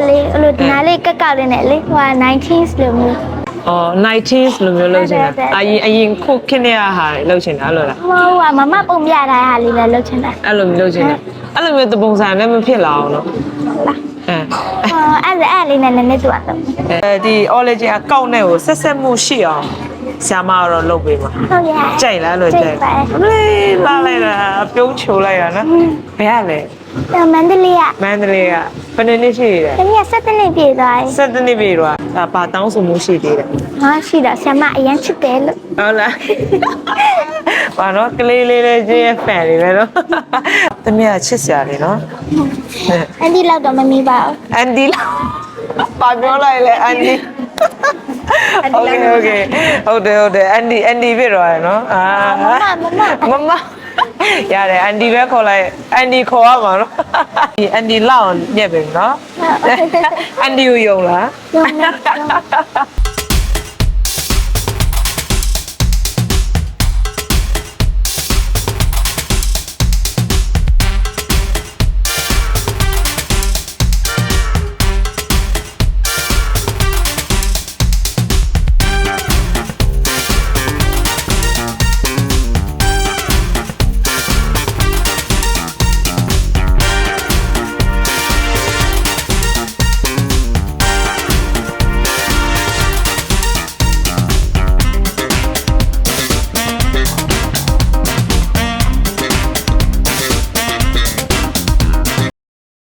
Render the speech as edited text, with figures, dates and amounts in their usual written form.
လိုဒီနားလေးကတ်လေးနဲ့လေဟိုက 19s လိုမျိုး အော် 19s လိုမျိုးလုပ်ချင်တာအရင်ခုခင်းနေရဟာလုပ်ချင်တာအဲ့လိုလား ဟိုကမမပုံပြထားတဲ့ဟာလေးလည်းလုပ်ချင်တာ အဲ့လိုမျိုးလုပ်ချင်တာအဲ့လိုမျိုးတပုံစံလည်းမဖြစ်လာအောင်နော် လား အဲ အဲ့လေးနဲ့လည်းတူအောင် ဒီ origin အကောင့်နဲ့ကိုဆက်ဆက်မှုရှိအောင်ဆရာမကတော့လုပ်ပေးမှာ ဟုတ်ရဲ့ ကြိုက်လားလို့ကြိုက်လေးလာလိုက်တာပြုံးချိုလိုက်ရနော်ဘယ်ရလဲ မန္တလေးက မန္တလေးကဘယ်နှစ်ရှိရလဲ တမီး17နှစ်ပြည့်သွားပြီ 7နှစ်ပြည့်တော့ဒါပါတောင်းဆိုမှုရှိသေးတယ် ဟာရှိတော့ဆရာမအရင်ချစ်တယ်လို့ ဟုတ်လားဘာတော့ကလေးလေးလေးချင်းရဲ့ fan တွေလည်းနော်တမီးကချစ်စရာလေနော် အန်ဒီလောက်တော့မမီပါဘူး အန်ဒီလာပါပြောလိုက်လေအန်ဒီโอเคဟုတ်တယ်အန်ဒီပြတော့ရနော်အာမမရတယ်အန်ဒီပဲခေါ်လိုက်အန်ဒီခေါ်ရမှာနော်ဒီအန်ဒီလောက်ညက်ပြီနော်အန်ဒီကိုယုံလား ယုံ